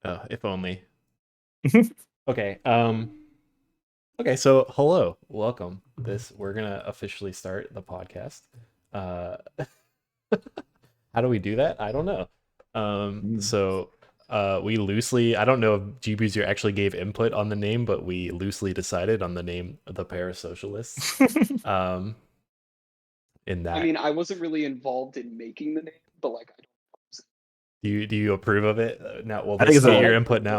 If only. Okay. Okay. So, hello, welcome. We're gonna officially start the podcast. Uh, how do we do that? I don't know. Mm. We loosely. I don't know if GBuser actually gave input on the name, but we loosely decided on the name, the Parasocialists. Um, in I that, mean, I wasn't really involved in making the name, but like, I don't. do you approve of it? Now, well, I think let's it's get Oh, I your a input approve it.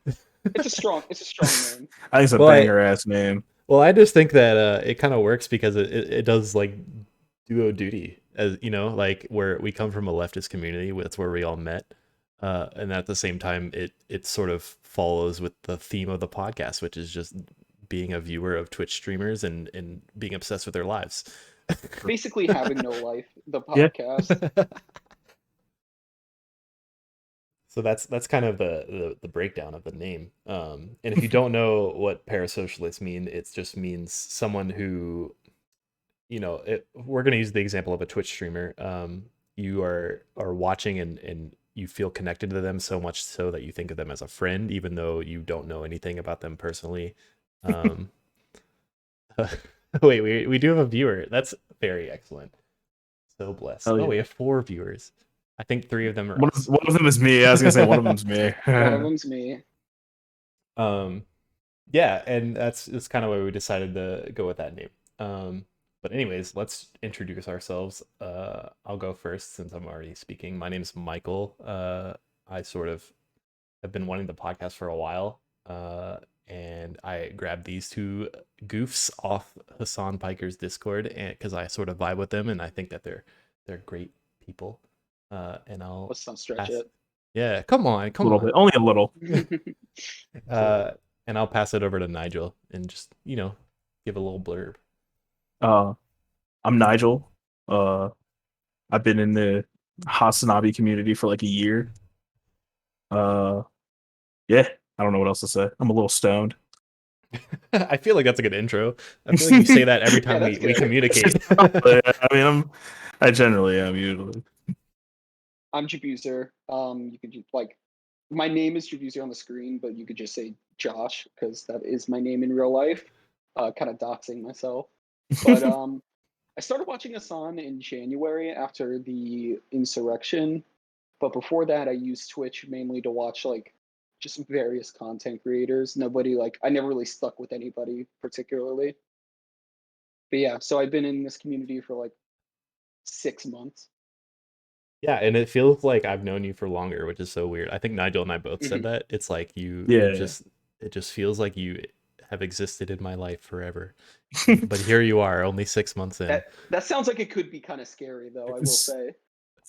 now. It's a strong name. I think it's a Well, I banger ass name. Well, I just think that it kind of works because it does like duo duty, as you know, like where we come from a leftist community, that's where we all met, and at the same time, it sort of follows with the theme of the podcast, which is just being a viewer of Twitch streamers and being obsessed with their lives. Basically, having no life. The Yeah. podcast. So that's kind of the breakdown of the name. And if you don't know what parasocialists mean, it just means someone who, we're going to use the example of a Twitch streamer. You are watching and you feel connected to them so much so that you think of them as a friend, even though you don't know anything about them personally. Um, wait, we do have a viewer. That's very excellent. So blessed. Hell Oh, yeah. we have 4 viewers. I think 3 of them are One of, us. one of them is me. I was gonna say one of them's me. One of them's me. um, yeah, and that's kind of why we decided to go with that name. But anyways, let's introduce ourselves. I'll go first since I'm already speaking. My name's Michael. I sort of have been wanting the podcast for a while, and I grabbed these two goofs off Hassan Piker's Discord, and because I sort of vibe with them, and I think that they're great people. And I'll Let's not stretch pass. it. Yeah, come on, A come little on. bit, only a little. uh, and I'll pass it over to Nigel and just give a little blurb. Uh, I'm Nigel. I've been in the Hasanabi community for like a year. Uh, yeah, I don't know what else to say. I'm a little stoned. I feel like that's a good intro. I feel like you say that every Yeah, time that's we good. communicate. I mean, I generally am usually. I'm Jabuser. You could like, my name is Jabuser on the screen, but you could just say Josh because that is my name in real life. Kind of doxing myself. But I started watching Hassan in January after the insurrection. But before that, I used Twitch mainly to watch like just various content creators. Nobody like I never really stuck with anybody particularly. But yeah, so I've been in this community for like 6 months. Yeah, and it feels like I've known you for longer, which is so weird. I think Nigel and I both said Mhm. that. It's like Yeah. it just feels like you have existed in my life forever. But here you are, only 6 months in. That sounds like it could be kind of scary though, I will say.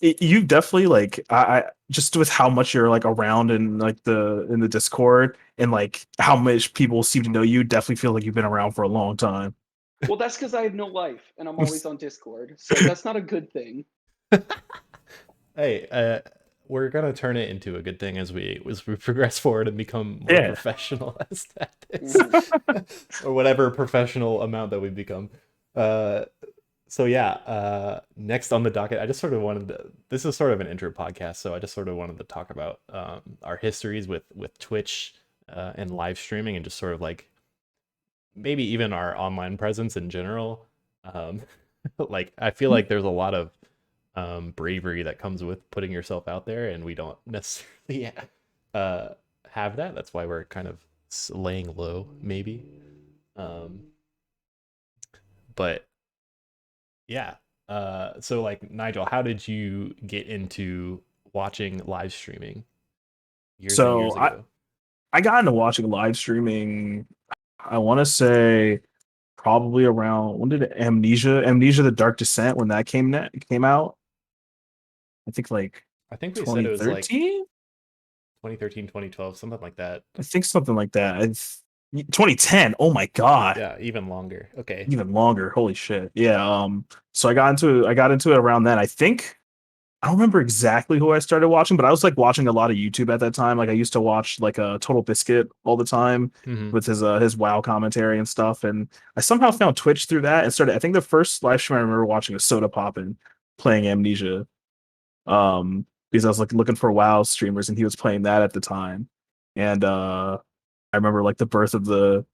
You definitely like I just with how much you're like around in like the Discord and like how much people seem to know you, definitely feel like you've been around for a long time. Well, that's because I have no life and I'm always on Discord, so that's not a good thing. Hey, we're gonna turn it into a good thing as we progress forward and become more Yeah. professional at this, Mhm. or whatever professional amount that we become. Uh, so yeah, next on the docket, I just sort of wanted to. This is sort of an intro podcast, so I just sort of wanted to talk about our histories with Twitch and live streaming, and just sort of like maybe even our online presence in general. Um, like I feel like there's a lot of bravery that comes with putting yourself out there, and we don't necessarily uh, have that. That's why we're kind of laying low, maybe. Um, but yeah. So like Nigel, how did you get into watching live streaming years and So years ago? I got into watching live streaming. I want to say probably around when did Amnesia: The Dark Descent, when that came out. I think like I think we said it was like 2013. 2013, 2012, something like that. I think something like that. 2010. Oh my god, Yeah, even longer. Okay. even longer. Holy shit. Yeah. So I got into it around then. I don't remember exactly who I started watching, but I was like watching a lot of YouTube at that time. Like I used to watch like a Total Biscuit all the time Hmm. with his WoW commentary and stuff. And I somehow found Twitch through that and started. I think the first live stream I remember watching was Soda Poppin playing Amnesia. Because I was like looking for WoW streamers and he was playing that at the time. and I remember like the birth of the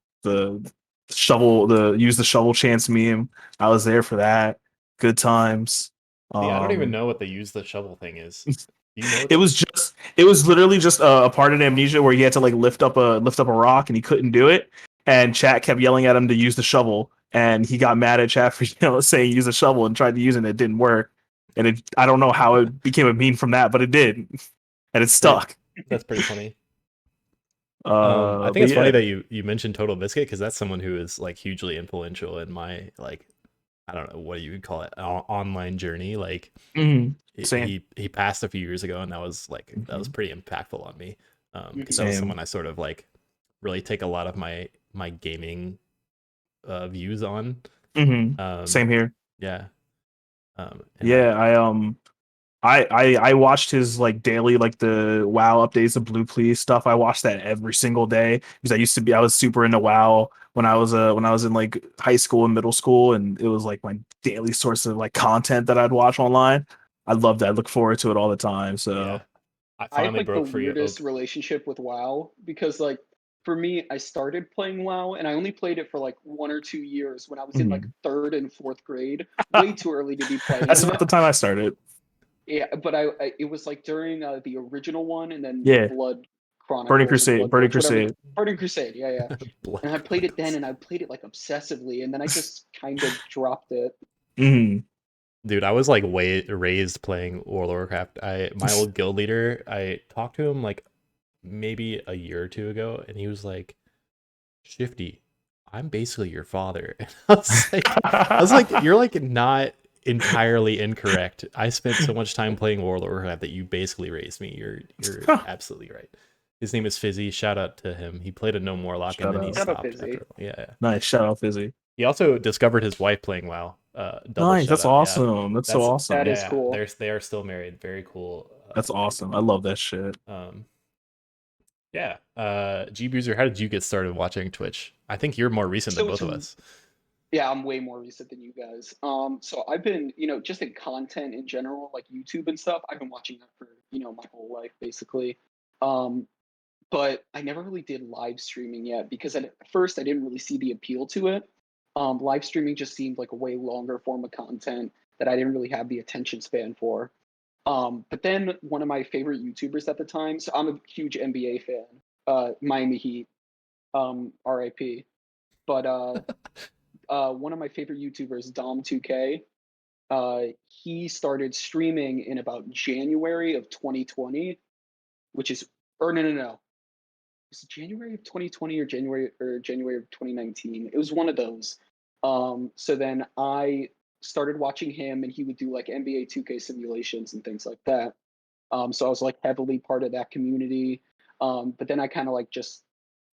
shovel, the use the shovel chance meme. I was there for that. Good times. See, I don't even Um, know what the use the shovel thing is. Do you know what it that was is? just it was literally just a part of Amnesia where he had to like lift up a rock and he couldn't do it, and chat kept yelling at him to use the shovel, and he got mad at chat for saying use a shovel and tried to use it and it didn't work, and I don't know how it became a meme from that, but it did, and it Right. stuck. That's pretty funny. I think But it's funny yeah. that you mentioned Total Biscuit because that's someone who is like hugely influential in my like I don't know what you would call it online journey. Like Mhm. he Same. he passed a few years ago, and that was Mhm. pretty impactful on me. Because that was Same. someone I sort of like really take a lot of my gaming views on. Um, Same here. yeah. And Yeah, I watched his like daily like the WoW updates, the Blue Please stuff. I watched that every single day because I was super into WoW when I was in like high school and middle school, and it was like my daily source of like content that I'd watch online. I loved it. I look forward to it all the time. yeah, So I I have finally like the broke free. Oh, weirdest relationship with WoW because like for me, I started playing WoW and I only played it for like 1 or 2 years when I was in like mhm. third and fourth grade. Way too early to be playing That's about it. the time I started. Yeah, but I it was like during the original one and then Yeah, Blood Burning Chronicles or Crusade, Blood Burning Bolt, whatever. Crusade. Burning Crusade, yeah, yeah. Blood And I played it then Chronicles. and I played it like obsessively and then I just kind of dropped it. Mm. Dude, I was like way raised playing World of Warcraft. My old guild leader, I talked to him like maybe a year or two ago, and he was like, "Shifty, I'm basically your father." And I was like, you're like not entirely incorrect. I spent so much time playing World of Warcraft that you basically raised me. You're absolutely right. His name is Fizzy. Shout out to him. He played a No Morlock and Shout then he out. Shut up, stopped Izzy. after. Yeah, yeah. Nice. Shout out Fizzy. He also discovered his wife playing WoW. Double Nice. shout That's out. Yeah, awesome. That's so That awesome. is yeah. cool. They are still married. Very cool. That's Very awesome. I cool. love that shit. Um, yeah. G Boozer, how did you get started watching Twitch? I think you're more recent than So both it's of us. yeah, I'm way more recent than you guys. So I've been, just in content in general, like YouTube and stuff, I've been watching that for, my whole life basically. Um, but I never really did live streaming yet because at first I didn't really see the appeal to it. Live streaming just seemed like a way longer form of content that I didn't really have the attention span for. But then one of my favorite YouTubers at the time, so I'm a huge NBA fan, Miami Heat, RIP. But one of my favorite YouTubers, Dom2K, he started streaming in about January of 2020, which is, or no. Was it January of 2020 or January of 2019? It was one of those. So then I started watching him, and he would do like NBA 2K simulations and things like that. So I was like heavily part of that community. But then I kind of like just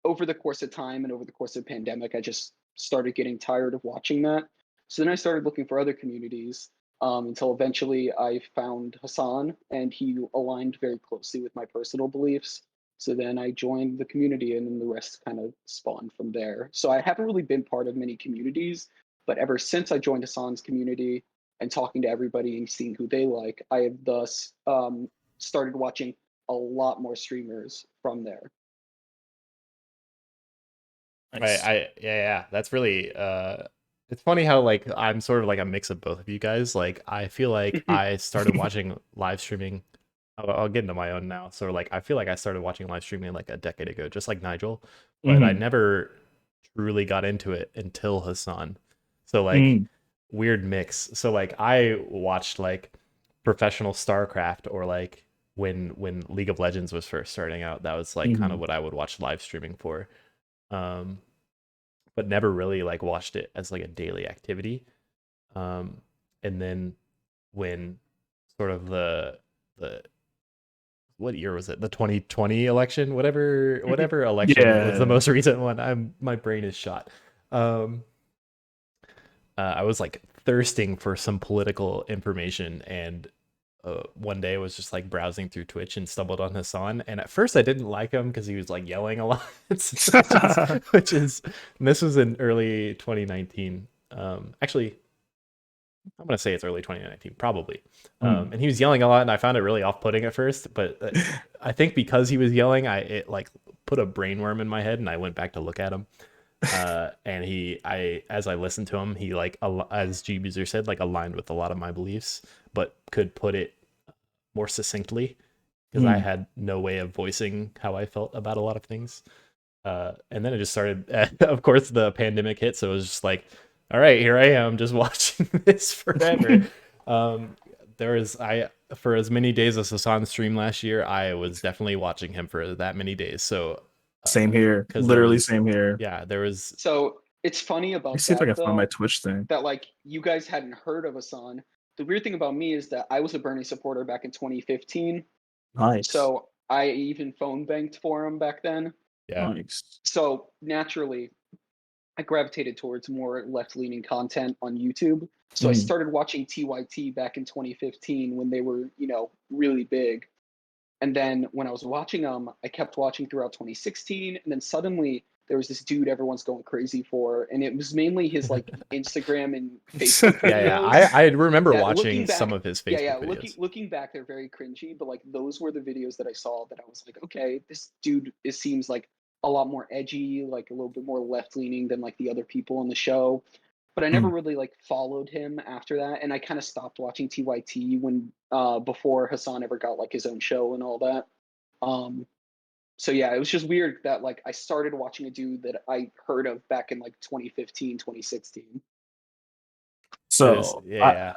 over the course of time and over the course of the pandemic, I just started getting tired of watching that. So then I started looking for other communities until eventually I found Hassan, and he aligned very closely with my personal beliefs. So then I joined the community, and then the rest kind of spawned from there. So I haven't really been part of many communities, but ever since I joined Hassan's community and talking to everybody and seeing who they like, I have thus started watching a lot more streamers from there. Right. Nice. Yeah. That's really it's funny how like I'm sort of like a mix of both of you guys. Like I feel like I started watching live streaming. I'll get into my own now. So like I feel like I started watching live streaming like a decade ago, just like Nigel, but I Mm-hmm. never truly got into it until Hassan. So like Mm-hmm. weird mix. So like I watched like professional StarCraft or like when League of Legends was first starting out. That was like kind Mm-hmm. of what I would watch live streaming for. Um but never really like watched it as like a daily activity. Um, and then when sort of the what year was it? The 2020 election, whatever election was the Yeah. most recent one. My brain is shot. Um, I was like thirsting for some political information, and one day I was just like browsing through Twitch and stumbled on Hassan. And at first I didn't like him because he was like yelling a lot, which is and this was in early 2019. Actually, I'm gonna say it's early 2019, probably. Mm. And he was yelling a lot, and I found it really off-putting at first. But I think because he was yelling, it like put a brain worm in my head, and I went back to look at him. And as I listened to him, he like as G Buser said, like aligned with a lot of my beliefs, but could put it more succinctly because I had no way of voicing how I felt about a lot of things. And then it just started. Of course, the pandemic hit, so it was just like, all right, here I am, just watching this forever. For as many days as Hassan streamed last year, I was definitely watching him for that many days. So Same here. 'cause Literally same here. yeah, there was. So it's funny Let me about see if I that can find my though, Twitch thing. that like you guys hadn't heard of Hassan. The weird thing about me is that I was a Bernie supporter back in 2015. Nice. So I even phone banked for him back then. Yeah. Nice. So naturally, I gravitated towards more left-leaning content on YouTube. So I started watching TYT back in 2015 when they were, really big. And then when I was watching them, I kept watching throughout 2016, and then suddenly there was this dude everyone's going crazy for, and it was mainly his like Instagram and Facebook videos. Yeah. I remember that watching looking back, some of his Facebook videos. looking back, they're very cringy, but like those were the videos that I saw that I was like, okay, this dude seems like a lot more edgy, like a little bit more left leaning than like the other people on the show. But I never really like followed him after that, and I kind of stopped watching TYT when before Hassan ever got like his own show and all that. So yeah, it was just weird that like I started watching a dude that I heard of back in like 2015, 2016. So yeah.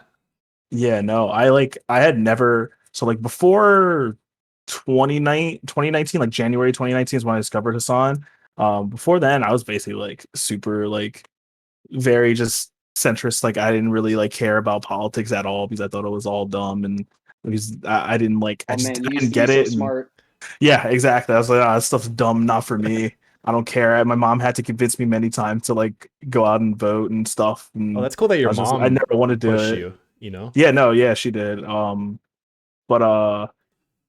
I had never, so like before 2019, like January 2019 is when I discovered Hassan. Before then I was basically like super like very just centrist. Like I didn't really like care about politics at all because I thought it was all dumb, and because I didn't like, I didn't get so it. Smart. Yeah, exactly. I was like, this stuff's dumb, not for me. I don't care. My mom had to convince me many times to like go out and vote and stuff. And Oh, that's cool that your I mom never wanted to do pushed it. you. Yeah, no, yeah, she did. But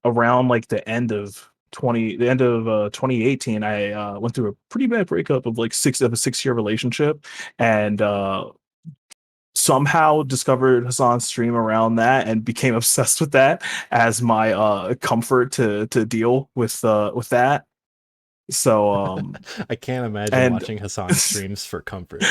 around like the end of 2018, I went through a pretty bad breakup of like a 6-year relationship, and somehow discovered Hassan's stream around that and became obsessed with that as my comfort to deal with that. So I can't imagine and watching Hassan streams for comfort.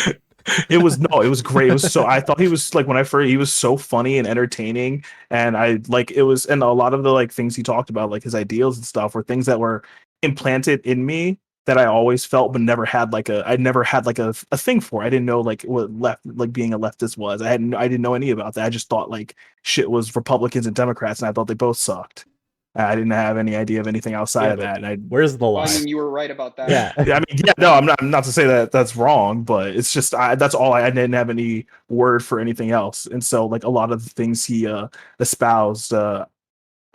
it was great. It was so, I thought he was like, he was so funny and entertaining, and I like it was, and a lot of the like things he talked about, like his ideals and stuff, were things that were implanted in me that I always felt but never had like I never had like a thing for. I didn't know like what left, like being a leftist was. I didn't know any about that. I just thought like shit was Republicans and Democrats, and I thought they both sucked. I didn't have any idea of anything outside of that. And where's the lie? Well, I mean, you were right about that. Yeah. I mean, yeah, no, I'm not to say that that's wrong, but it's just that's all. I didn't have any word for anything else, and so like a lot of the things he espoused, I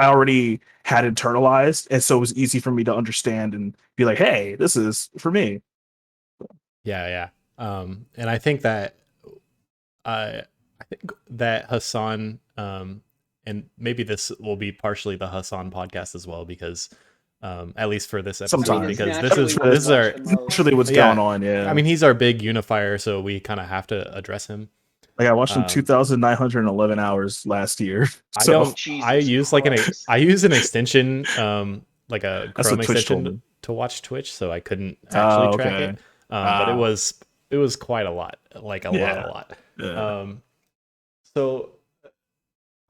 already had internalized, and so it was easy for me to understand and be like, hey, this is for me. Yeah. And I think that Hassan, and maybe this will be partially the Hassan podcast as well, because at least for this episode, Sometimes. because It's this is our Naturally what's going on. Yeah, I mean, he's our big unifier, so we kind of have to address him. like I watched him 2,911 hours last year. So Jesus I use like Christ. I use an extension, like a That's Chrome what Twitch told extension me. to watch Twitch, so I couldn't actually track okay. it. But it was quite a lot, like a lot. Yeah. So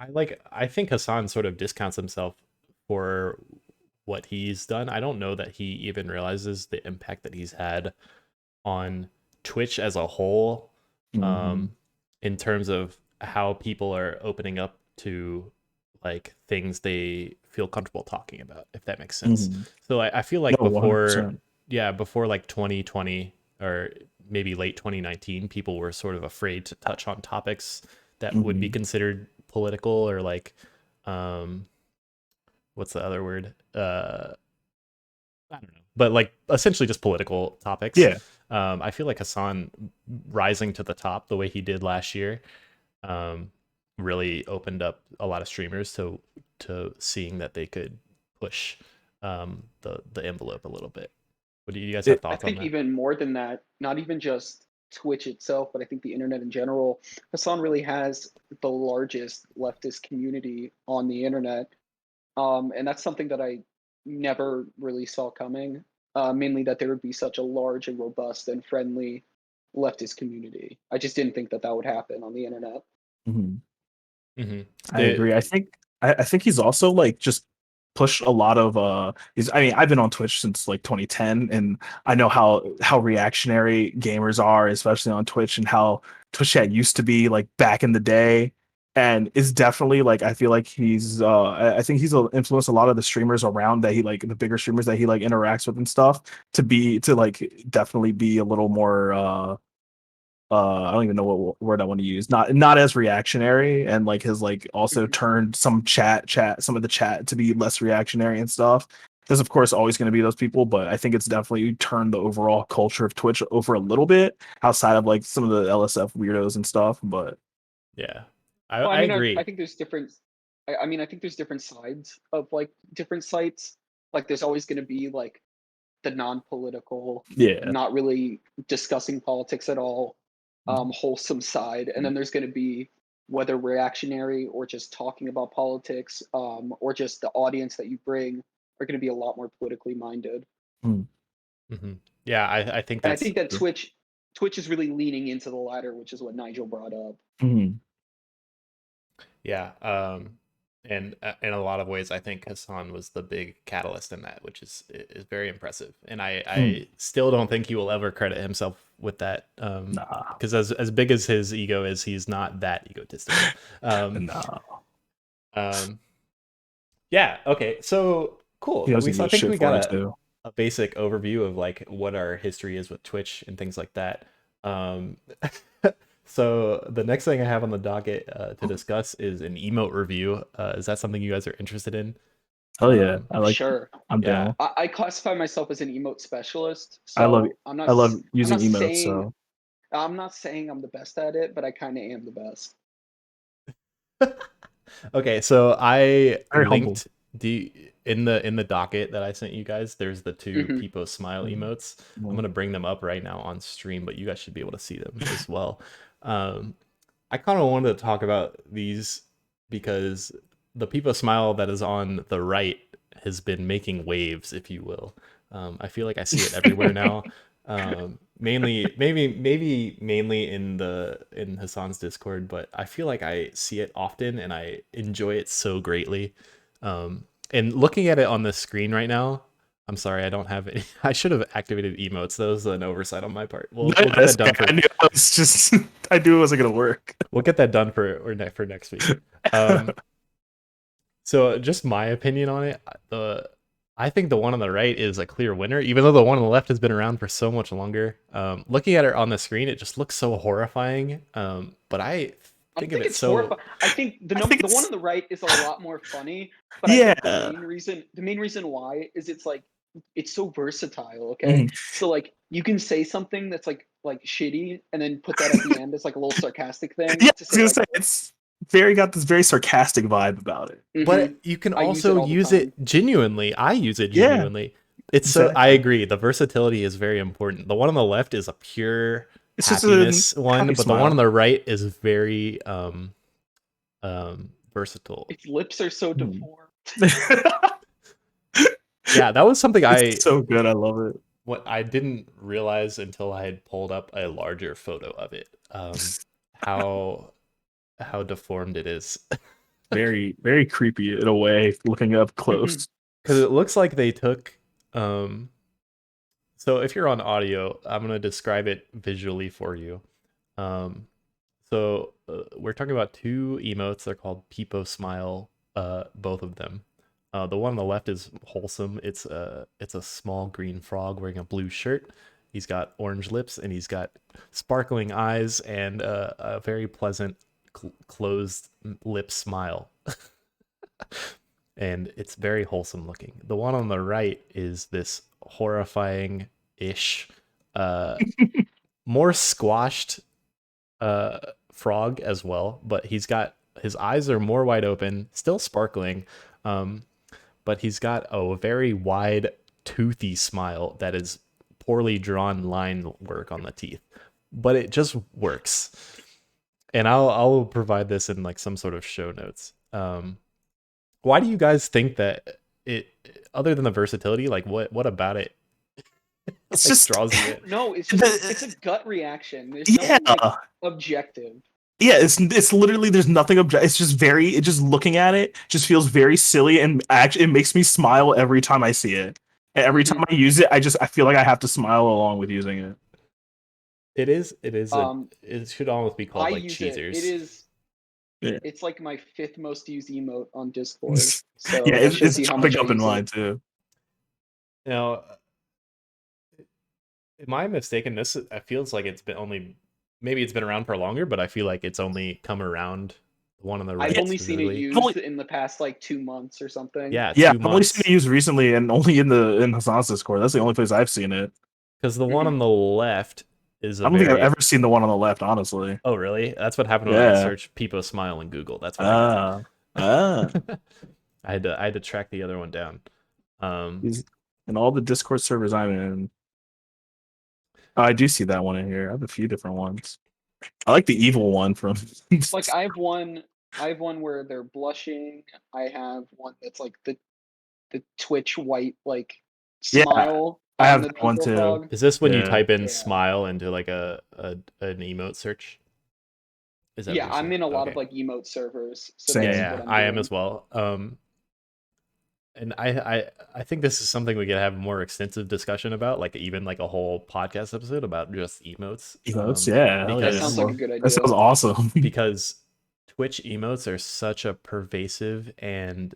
I think Hassan sort of discounts himself for what he's done. I don't know that he even realizes the impact that he's had on Twitch as a whole, in terms of how people are opening up to like things they feel comfortable talking about, if that makes sense. So I feel like before 100%. like 2020 or maybe late 2019, people were sort of afraid to touch on topics that would be considered political, or like what's the other word, I don't know, but like essentially just political topics. Yeah. I feel like Hassan rising to the top the way he did last year really opened up a lot of streamers to seeing that they could push the envelope a little bit. What do you guys have thoughts on that? I think even more than that, not even just Twitch itself, but I think the internet in general, Hassan really has the largest leftist community on the internet. And that's something that I never really saw coming. mainly that there would be such a large and robust and friendly leftist community. I just didn't think that that would happen on the internet. Mhm. Mm-hmm. I agree. I think he's also like just pushed a lot of I mean, I've been on Twitch since like 2010, and I know how reactionary gamers are, especially on Twitch, and how Twitch chat used to be like back in the day. And it's definitely like I feel like he's I think he's influenced a lot of the streamers around that he like the bigger streamers that he like interacts with and stuff to like definitely be a little more I don't even know what word I want to use. Not as reactionary, and like has like also turned some some of the chat to be less reactionary and stuff. There's of course always going to be those people, but I think it's definitely turned the overall culture of Twitch over a little bit outside of like some of the LSF weirdos and stuff. But Yeah, Well, I I mean, I agree. think there's different. I mean, I think there's different sides of like different sites. Like, there's always going to be like the non-political, yeah, not really discussing politics at all, wholesome side, and then there's going to be whether reactionary or just talking about politics, or just the audience that you bring are going to be a lot more politically minded. Mm-hmm. Yeah, I think And I that's think that Twitch is really leaning into the latter, which is what Nigel brought up. yeah. And in a lot of ways, I think Hassan was the big catalyst in that, which is very impressive. And I still don't think he will ever credit himself with that. Nah, Because as big as his ego is, he's not that egotistical. nah. Yeah. Okay. So cool. He doesn't I give a think shit we got for it too. a basic overview of like what our history is with Twitch and things like that. Um, so the next thing I have on the docket to discuss is an emote review. Is that something you guys are interested in? Oh yeah, Um, I like. Sure. I'm yeah. down. I classify myself as an emote specialist, I love so I love I'm using not emotes. saying So I'm not saying I'm the best at it, but I kind of am the best. Okay. So I very humble. linked in the docket that I sent you guys. There's the two Hmm. peepoSmile emotes. I'm Mhm. gonna bring them up right now on stream, but you guys should be able to see them as well. Um, I kind of wanted to talk about these because the peepoSmile that is on the right has been making waves, if you will. I feel like I see it everywhere now. Mainly in Hassan's Discord, but I feel like I see it often and I enjoy it so greatly. And looking at it on the screen right now, I'm sorry, I don't have any. I should have activated emotes. That was an oversight on my part. We'll get that done for. I knew it was just. I knew it wasn't gonna work. We'll get that done for next week. So just my opinion on it, I think the one on the right is a clear winner, even though the one on the left has been around for so much longer. Looking at it on the screen, it just looks so horrifying. But I I don't think of think it it's so. horrifying. I think I think the one it's on the right is a lot more funny, but I think yeah. the main reason why is it's so versatile. Okay, Mhm. so like you can say something that's like shitty, and then put that at the end as like a little sarcastic thing Yeah, I to was say gonna like, say it's very got this very sarcastic vibe about it. mm-hmm, But you can I use it also all the use it time. genuinely. I use it Yeah, genuinely. It's so I exactly. agree. The versatility is very important. The one on the left is a pure It's just a happiness one, happy but the one on smile. the right is very versatile. Its lips are so Mhm. deformed. Yeah, that was something It's so good. I love it. what I didn't realize until I had pulled up a larger photo of it. How deformed it is. Very, very creepy in a way, looking up Mhm. close. Because it looks like they took so if you're on audio, I'm gonna describe it visually for you. We're talking about two emotes. They're called peepoSmile, both of them. The one on the left is wholesome. It's a small green frog wearing a blue shirt. He's got orange lips and he's got sparkling eyes and a very pleasant closed lip smile. And it's very wholesome looking. The one on the right is this horrifying ish, uh, more squashed frog as well, but his eyes are more wide open, still sparkling, um, but he's got a very wide, toothy smile that is poorly drawn line work on the teeth, but it just works. And I'll provide this in like some sort of show notes. Why do you guys think that it, other than the versatility, like what about it It's like just draws you in. No, it's just it's a gut reaction. There's yeah. nothing like objective. Yeah, it's literally there's nothing it's just it just looking at it just feels very silly and actually it makes me smile every time I see it. And every time I use it, I feel like I have to smile along with using it. It is Um, it should almost be I called like use it. It cheesers. is. Yeah. It's like my 5th most used emote on Discord. So Yeah, that shows it's you how jumping much I up in use mine it. too. Now, am I mistaken? This it feels like it's been only maybe it's been around for longer, but I feel like it's only come around the one on the right I've only seen it specifically. used in the past like 2 months or something. Yeah, Yeah, 2 I've only seen months. it used recently and only in Hassan's Discord. That's the only place I've seen it. Because the one on the left is a I don't think I've very ever seen the one on the left, honestly. oh really? That's what happened when I Yeah. searched peepoSmile in Google. That's what I got. Ah. I had to track the other one down. And all the Discord servers I'm in. Oh, I do see that one in here. I have a few different ones. I like the evil one from Like I have one where they're blushing. I have one that's like the Twitch white like Yeah, smile I on have the that one people too. frog. Is this when you Yeah. type in Yeah. smile into like an emote search? Is that what Yeah, you're I'm saying? in a lot of Okay. like emote servers, so Same. Yeah, that's yeah, what I'm I am doing. as well. And I think this is something we could have a more extensive discussion about, like even like a whole podcast episode about just emotes. Emotes, yeah. Hell That yeah. sounds like a good That idea. sounds awesome. because Twitch emotes are such a pervasive and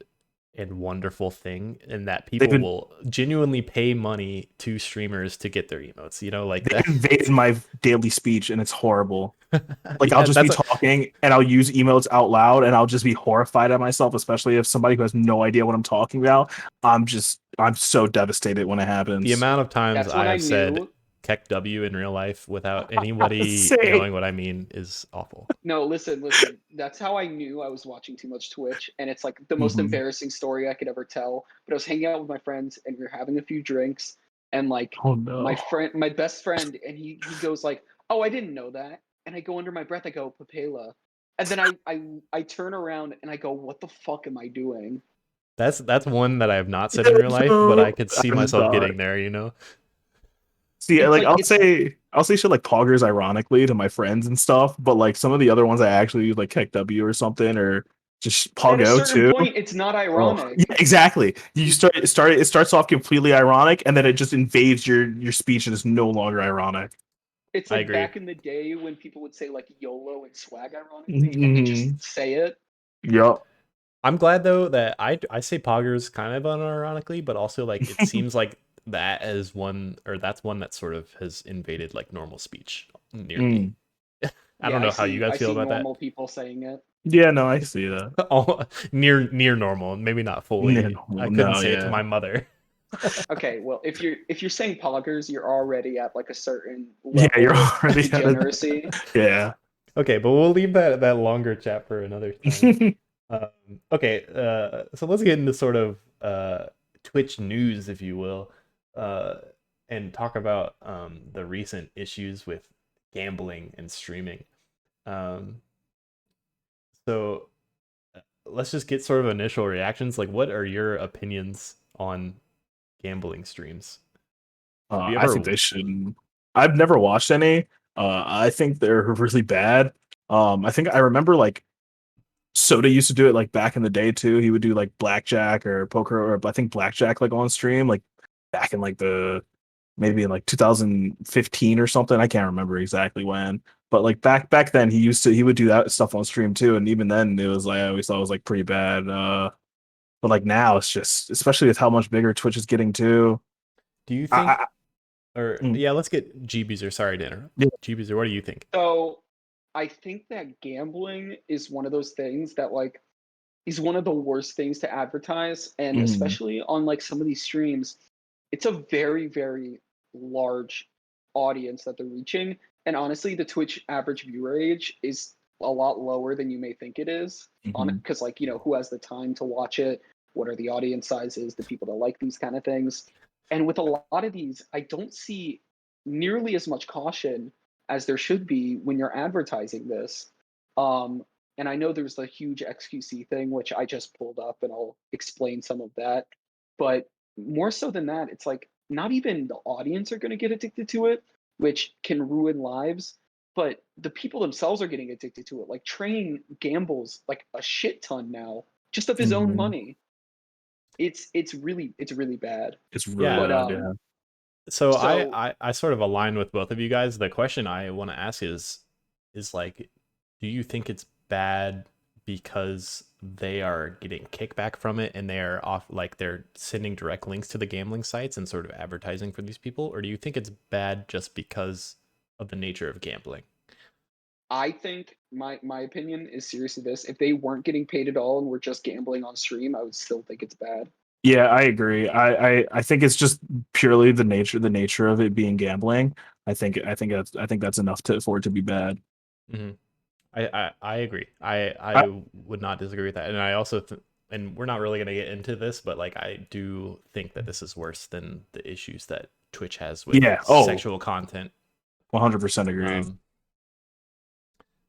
wonderful thing, and that people will genuinely pay money to streamers to get their emotes. You know, like They that. invaded my daily speech and it's horrible. Like Yeah, I'll just be talking and I'll use emotes out loud and I'll just be horrified at myself, especially if somebody who has no idea what I'm talking about. I'm so devastated when it happens. the amount of times That's when I I have said knew. "keck W" in real life without anybody Same. knowing what I mean is awful. No, listen. That's how I knew I was watching too much Twitch, and it's like the most Mhm. embarrassing story I could ever tell. But I was hanging out with my friends, and we were having a few drinks, and like Oh no. my best friend, and he goes like, "Oh, I didn't know that," and I go under my breath, I go, "Papela," and then I turn around and I go, "What the fuck am I doing?" That's one that I have not said in real life, but I could see I'm myself sorry. getting there. You know. See, It's like like- I'll say shit like poggers ironically to my friends and stuff, but like some of the other ones I actually use like Keck W or something or just At a Poggo certain too. point, it's not Oh, ironic. yeah, exactly. You it starts off completely ironic and then it just invades your speech and it's no longer ironic. It's I like agree. back in the day when people would say like YOLO and swag ironically, and they just say it. Yep. I'm glad though that I say poggers kind of unironically, but also like it seems like that's one that sort of has invaded like normal speech near me. I don't know how you guys I feel see about normal people saying it. Yeah, no, I see that. that. All near normal, maybe not fully. I couldn't No, say it to yeah. my mother. Okay, well, if you're saying poggers, you're already at like a certain level Yeah, you're of already at degeneracy. Yeah. Okay, but we'll leave that longer chat for another time. Okay, so let's get into sort of Twitch news, if you will, and talk about the recent issues with gambling and streaming. So let's just get sort of initial reactions. Like, what are your opinions on gambling streams? I think they should. I've never watched any. I think they're really bad. I think I remember like Soda used to do it like back in the day too. He would do like blackjack or poker or I think blackjack like on stream like back in like the maybe in like 2015 or something. I can't remember exactly when, but like back then he would do that stuff on stream too. And even then it was like I always thought it was like pretty bad. But like now it's just especially with how much bigger Twitch is getting too. Do you think? Mm. Yeah, let's get G-Beezer. Sorry to interrupt. Yeah. G-Beezer, what do you think? So I think that gambling is one of those things that like is one of the worst things to advertise, and especially on like some of these streams, it's a very, very large audience that they're reaching. And honestly, the Twitch average viewer age is a lot lower than you may think it is. On it, because like, who has the time to watch it? What are the audience sizes? The people that like these kind of things. And with a lot of these, I don't see nearly as much caution as there should be when you're advertising this. And I know there's the huge XQC thing, which I just pulled up and I'll explain some of that. But more so than that, it's like not even the audience are going to get addicted to it, which can ruin lives, but the people themselves are getting addicted to it. Like Train gambles like a shit ton now, just of his own Mhm. money. It's really bad. It's really Yeah. But bad, yeah. So so I sort of align with both of you guys. The question I want to ask is like, do you think it's bad because they are getting kickback from it and they're off, like they're sending direct links to the gambling sites and sort of advertising for these people, or do you think it's bad just because of the nature of gambling? I think my opinion is seriously this: if they weren't getting paid at all and were just gambling on stream, I would still think it's bad. Yeah, I agree. I think it's just purely the nature of it being gambling. I think that's enough for it to be bad. Hmm. I agree. I, I would not disagree with that, and I also and we're not really going to get into this, but like I do think that this is worse than the issues that Twitch has with yeah. Oh, sexual content. 100% agreed. Um,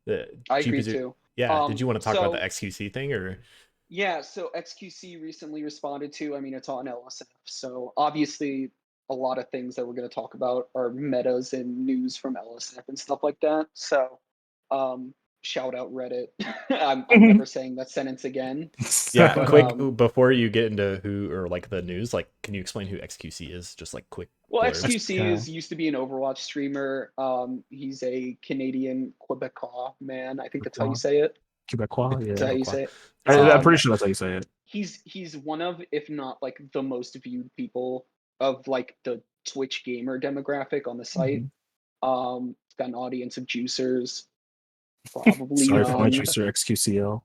the I agree Jeep, too. yeah. Did you want to talk about the So XQC thing or? yeah, so XQC recently responded to, I mean, it's on LSF. So obviously, a lot of things that we're going to talk about are metas and news from LSF and stuff like that. So, shout out Reddit. I'm never saying that sentence again. Yeah, But quick before you get into who or like the news, like can you explain who XQC is? Just like quick well, blurb. XQC is used to be an Overwatch streamer. He's a Canadian Quebecois man. I think that's how you say it. Quebecois, Is that yeah. how you Quebecois. say it? I'm Um, pretty sure that's how you say it. he's one of, if not like the most viewed people of like the Twitch gamer demographic on the site. Mhm. It's got an audience of juicers, probably Sorry for my young. juicer XQCL.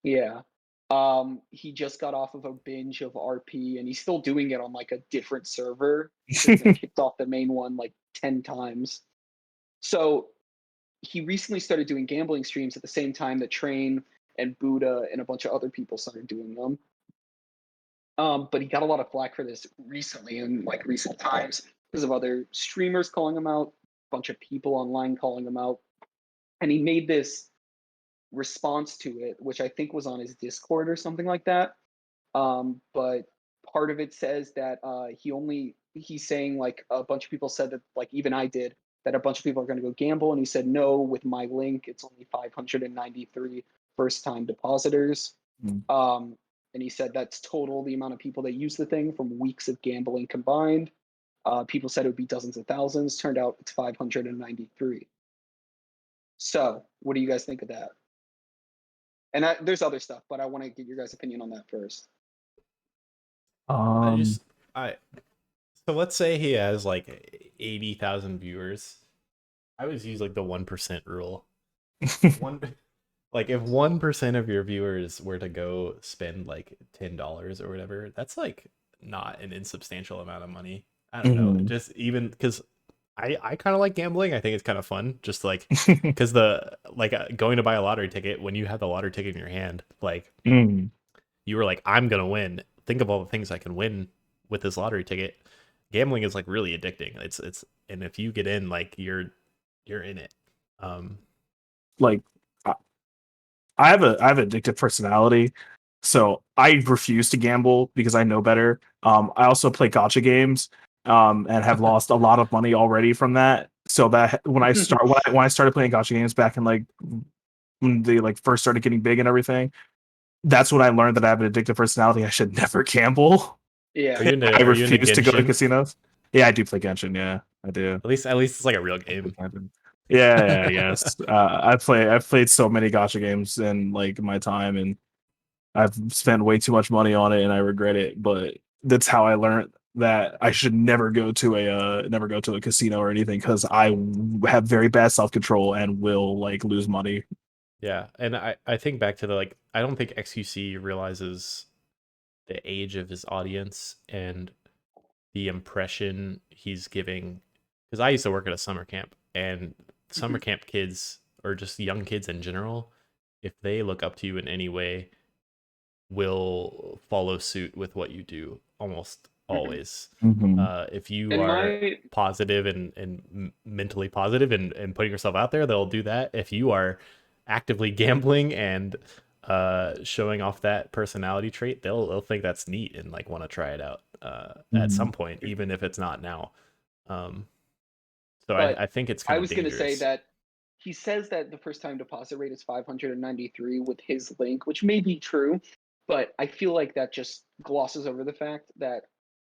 Yeah. He just got off of a binge of RP and he's still doing it on like a different server. He's been kicked off the main one like 10 times. So he recently started doing gambling streams at the same time that Train and Buddha and a bunch of other people started doing them. But he got a lot of flack for this recently in like recent times because of other streamers calling him out, a bunch of people online calling him out. And he made this response to it, which I think was on his Discord or something like that. But part of it says that he's saying like a bunch of people said that, like even I did, that a bunch of people are going to go gamble. And he said, no, with my link, it's only 593 first time depositors. Mm. And he said that's total the amount of people that use the thing from weeks of gambling combined. People said it would be dozens of thousands. Turned out it's 593. So, what do you guys think of that? And there's other stuff, but I want to get your guys' opinion on that first. I Um, just I so let's say he has like 80,000 viewers. I always use like the 1% rule. One like if 1% of your viewers were to go spend like $10 or whatever, that's like not an insubstantial amount of money. I don't know. mhm. Just even because I kind of like gambling. I think it's kind of fun. Just like because the like going to buy a lottery ticket, when you have the lottery ticket in your hand, like Mm. you were like, I'm gonna win. Think of all the things I can win with this lottery ticket. Gambling is like really addicting. It's and if you get in, like you're in it. Um, Like I I have an addictive personality, so I refuse to gamble because I know better. I also play gotcha games, and have lost a lot of money already from that. So that when I started playing gotcha games back in like when they like first started getting big and everything, that's when I learned that I have an addictive personality. I should never gamble. Yeah. I are you into refuse to go to Genshin? casinos. Yeah, I do play Genshin. Yeah, I do. At least it's like a real game. Yeah, yes. I've played so many gotcha games in like my time, and I've spent way too much money on it, and I regret it. But that's how I learned that I should never go to a casino or anything because have very bad self control and will like lose money. Yeah, and I think back to the like I don't think XQC realizes the age of his audience and the impression he's giving. Because I used to work at a summer camp, and summer Mhm. camp kids or just young kids in general, if they look up to you in any way, will follow suit with what you do almost Mhm. always. Mm-hmm. If you And are my positive and mentally positive and putting yourself out there, they'll do that. If you are actively gambling and showing off that personality trait, they'll think that's neat and like want to try it out at some point, even if it's not now. So But I think it's I kind of was going to say dangerous. that he says that the first time deposit rate is 593 with his link, which may be true, but I feel like that just glosses over the fact that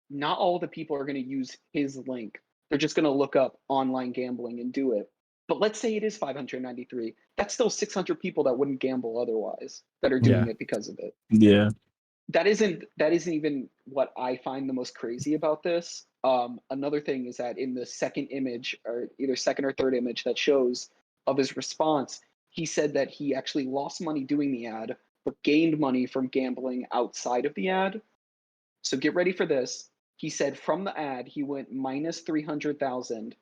not all the people are going to use his link. They're just going to look up online gambling and do it. But let's say it is 593. That's still 600 people that wouldn't gamble otherwise that are doing Yeah. it because of it. Yeah. That isn't even what I find the most crazy about this. Another thing is that in the second image, or either second or third image that shows of his response, he said that he actually lost money doing the ad, but gained money from gambling outside of the ad. So get ready for this. He said from the ad he went minus 300,000,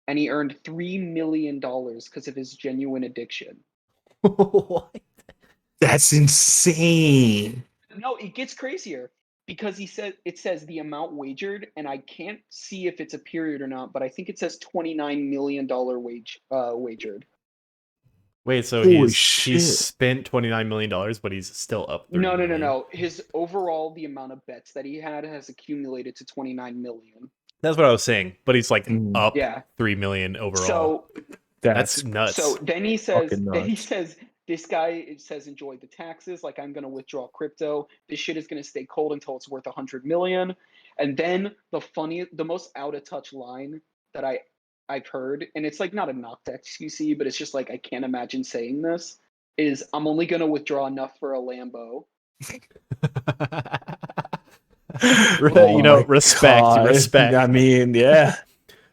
and he earned $3 million because of his genuine addiction. What? That's insane. No, it gets crazier because it says the amount wagered, and I can't see if it's a period or not, but I think it says $29 million wagered. Wait, so Holy he's shit. spent $29 million, but he's still up 30 No. million. His overall, the amount of bets that he had has accumulated to 29 million. That's what I was saying, but he's like Mm. up Yeah. 3 million overall. So That's so nuts. then he says fucking nuts. this guy says enjoy the taxes, like I'm gonna withdraw crypto. This shit is gonna stay cold until it's worth 100 million. And then the most out of touch line that I've heard, and it's like not a knock to XQC, but it's just like I can't imagine saying this, is I'm only gonna withdraw enough for a Lambo. You know, respect. I mean, yeah.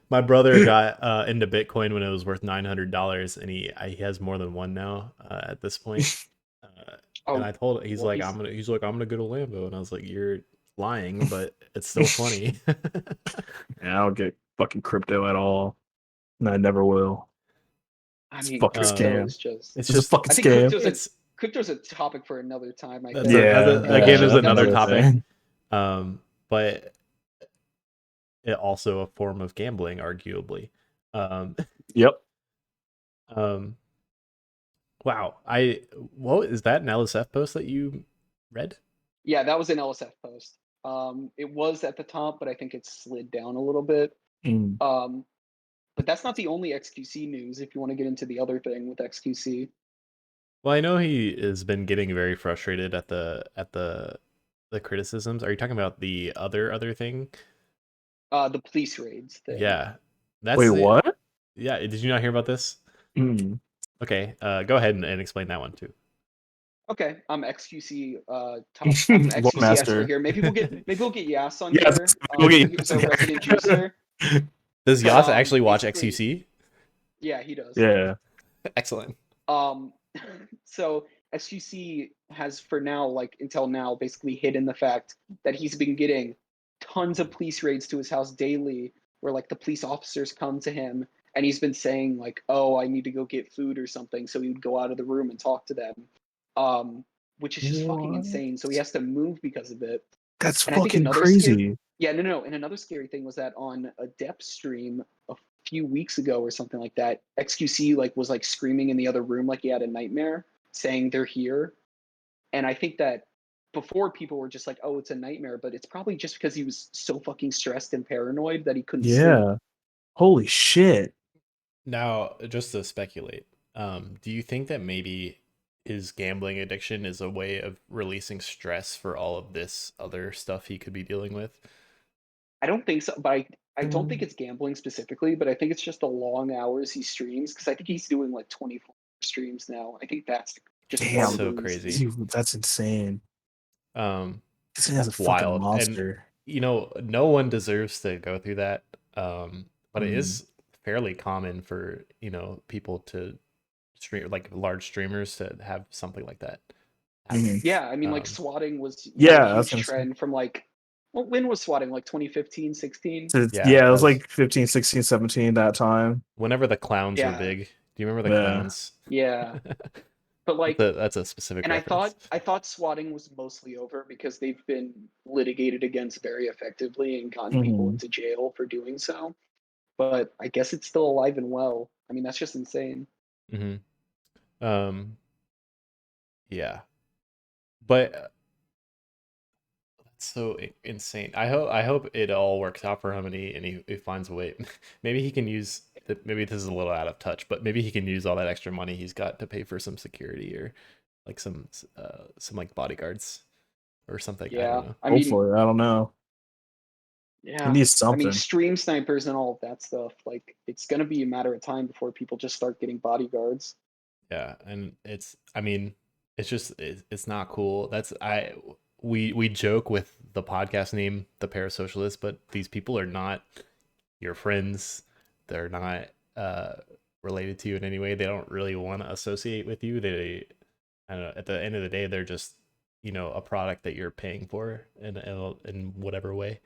My brother got into Bitcoin when it was worth $900, and he has more than one now at this point. And I told he's well, like I'm gonna get a Lambo, and I was like, you're lying, but it's still funny. Yeah, I don't get fucking crypto at all. And I never will. I It's a mean, fucking crypto scam. is just. It's It's a just fucking I think scam. crypto's a topic for another time. I that's think. again is that's another another topic. thing. But it also a form of gambling, arguably. Yep. Wow. What is that an LSF post that you read? Yeah, that was an LSF post. It was at the top, but I think it slid down a little bit. Mm. But that's not the only XQC news. If you want to get into the other thing with XQC, Well, I know he has been getting very frustrated at the criticisms. Are you talking about the other thing? the police raids thing. Yeah. That's Wait, what? Yeah, did you not hear about this? Mm. Okay, go ahead and explain that one too. Okay, I'm XQC. I'm Lore XQC master. expert here. Maybe we'll get Yas on Yeah, here. we'll get He's Yas our in here. resident juicer. Does But, Yas actually watch basically- XQC? Yeah, he does. Yeah. Excellent. So SUC has for now, like until now, basically hidden the fact that he's been getting tons of police raids to his house daily, where like the police officers come to him and he's been saying like, "Oh, I need to go get food or something," so he would go out of the room and talk to them, which is just fucking What? insane. So he has to move because of it. That's And I think fucking another crazy. Yeah, no. And another scary thing was that on a depth stream a few weeks ago or something like that, XQC like was like screaming in the other room like he had a nightmare, saying they're here. And I think that before people were just like, "Oh, it's a nightmare," but it's probably just because he was so fucking stressed and paranoid that he couldn't sleep. Yeah. Holy shit. Now, just to speculate, do you think that maybe his gambling addiction is a way of releasing stress for all of this other stuff he could be dealing with? I don't think so, but I don't think it's gambling specifically, but I think it's just the long hours he streams because I think he's doing like 24 streams now. I think that's just Damn. part of So the reason. crazy. Dude, that's insane. This guy's a That's fucking wild. monster. And you know, no one deserves to go through that. But it is fairly common for, you know, people to stream, like large streamers, to have something like that happen. Yeah, I mean, like Um, swatting was Yeah, a that's huge trend from like, well, when was swatting? Like 2015, 16? Yeah, it was like 15, 16, 17 that time. Whenever the clowns were Yeah. big. Do you remember the Yeah. clowns? Yeah. But like, that's a specific and reference. I thought swatting was mostly over because they've been litigated against very effectively and gotten people into jail for doing so. But I guess it's still alive and well. I mean, that's just insane. Mm-hmm. Yeah, but that's so insane. I hope it all works out for him, and he finds a way. Maybe he can use. Maybe this is a little out of touch, but maybe he can use all that extra money he's got to pay for some security or like some like bodyguards or something. I don't Yeah, know. I mean, Hopefully, I don't know. He yeah, needs I mean, something. stream snipers and all of that stuff. Like, it's gonna be a matter of time before people just start getting bodyguards. Yeah, and I mean, it's just it's not cool. We joke with the podcast name, the Parasocialists, but these people are not your friends. They're not related to you in any way. They don't really want to associate with you. I don't know, at the end of the day, they're just, a product that you're paying for in whatever way.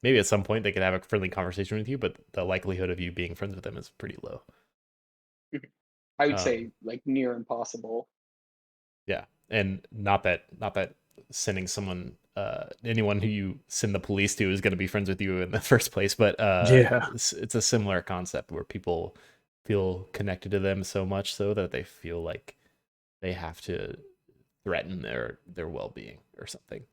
Maybe at some point they could have a friendly conversation with you, but the likelihood of you being friends with them is pretty low. I would Um, say like near impossible. Yeah, and not that sending anyone who you send the police to is going to be friends with you in the first place, but Yeah. it's a similar concept where people feel connected to them so much so that they feel like they have to threaten their well-being or something.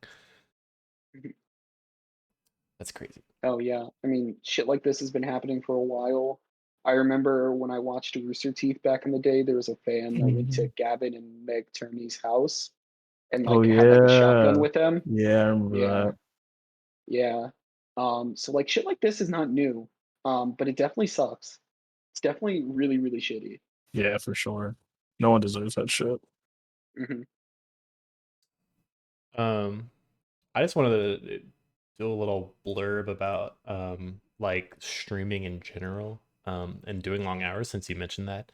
That's crazy. Oh yeah, I mean, shit like this has been happening for a while. I remember when I watched Rooster Teeth back in the day, there was a fan that went to Gavin and Meg Turney's house and Oh like had like a shotgun yeah. with them. Yeah, I remember Yeah, that. yeah. So like shit like this is not new. But it definitely sucks. It's definitely really, really shitty. Yeah, for sure. No one deserves that shit. Hmm. Um, I just wanted to do a little blurb about like streaming in general and doing long hours since you mentioned that.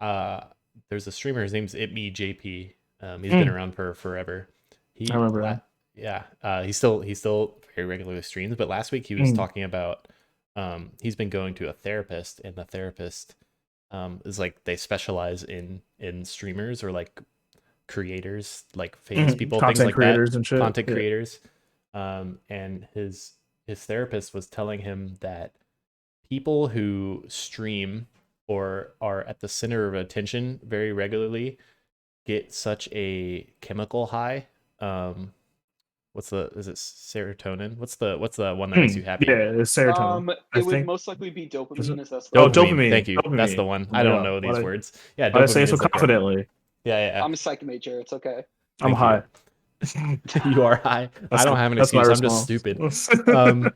Uh, there's a streamer. His name's Ip.me. He's been Mm, around for forever. I He remember la- that. Yeah. He still very regularly streams. But last week he was Mm, talking about he's been going to a therapist, and the therapist is like they specialize in streamers or like creators, like famous people, things content like that, creators and shit. content Yeah. creators. And his therapist was telling him that people who stream or are at the center of attention very regularly get such a chemical high. Um, is it serotonin? What's the one that makes you happy? Yeah, it's serotonin. I It would think. most likely be Is it? dopamine, as that's the Oh, one. Dopamine. dopamine. Thank you. That's the Dopamine. one. Oh I my don't god. know these words. Yeah, Why did I say it dopamine so is like a confidently? yeah. I'm a psych major. It's okay. I'm Thank you. high. You are high. I don't have an That's my excuse. I'm just response. stupid. Um,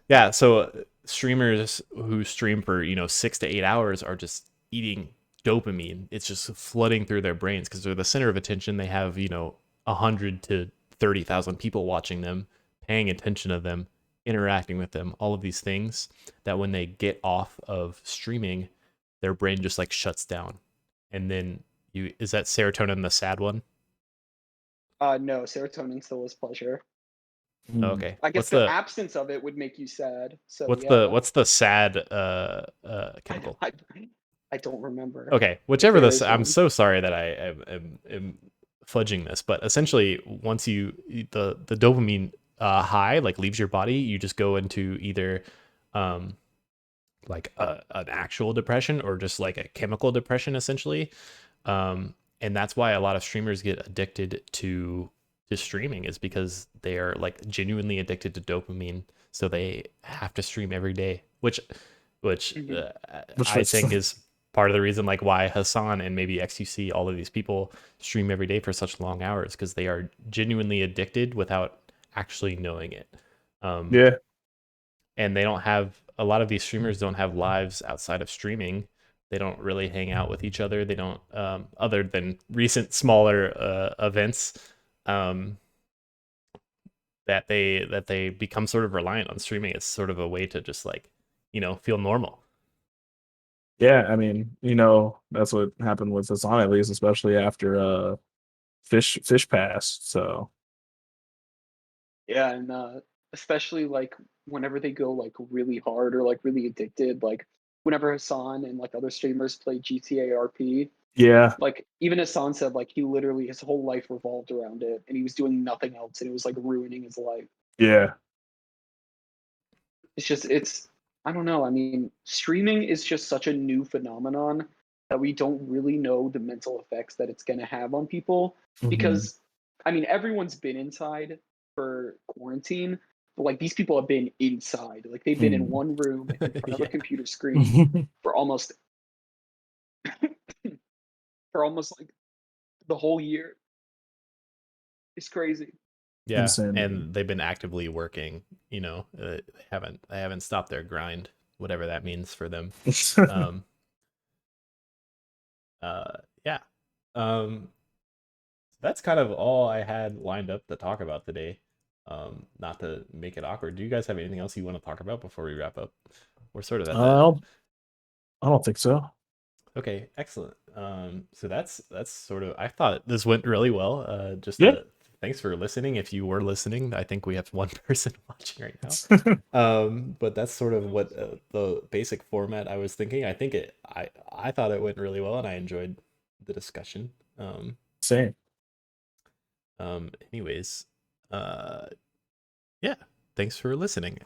yeah. So streamers who stream for 6 to 8 hours are just eating dopamine. It's just flooding through their brains because they're the center of attention. They have 100 to 30,000 people watching them, paying attention to them, interacting with them. All of these things that when they get off of streaming, their brain just like shuts down. And then is that serotonin the sad one? No, serotonin still is pleasure. Oh, Mm. okay. I guess the absence of it would make you sad. So yeah, What's the sad I, chemical? I, I don't remember Okay, if whichever there this. is I'm one. so sorry that I am fudging this, but essentially, once the dopamine high like leaves your body, you just go into either um like an actual depression or just like a chemical depression, essentially. And that's why a lot of streamers get addicted to streaming is because they are like genuinely addicted to dopamine, so they have to stream every day, which Mhm. Which I was think is part of the reason like why Hassan and maybe XUC, all of these people stream every day for such long hours because they are genuinely addicted without actually knowing it. Um, yeah. and they don't have a lot of these streamers don't have lives outside of streaming. They don't really hang out with each other. They don't other than recent smaller events um, that they become sort of reliant on streaming. It's sort of a way to just like feel normal. Yeah, I mean, that's what happened with Hassan at least, especially after Fish passed. So Yeah, and especially like whenever they go like really hard or like really addicted, like whenever Hassan and like other streamers play GTA RP, yeah, like even Hassan said like he literally his whole life revolved around it and he was doing nothing else and it was like ruining his life. yeah. It's I don't know. I mean, streaming is just such a new phenomenon that we don't really know the mental effects that it's going to have on people. Mhm. Because, I mean, everyone's been inside for quarantine, but like these people have been inside. Like they've been in one room in front of a Yeah. computer screen for almost like the whole year. It's crazy. Yeah, Insanity. and they've been actively working. They haven't stopped their grind, whatever that means for them. Um, yeah. That's kind of all I had lined up to talk about today. Not to make it awkward. Do you guys have anything else you want to talk about before we wrap up? We're sort of at that. I don't think so. Okay, excellent. So that's sort of. I thought this went really well. Yeah. Thanks for listening. If you were listening, I think we have one person watching right now. But that's sort of what the basic format I was thinking. I think I thought it went really well, and I enjoyed the discussion. Same. Anyways, yeah. Thanks for listening.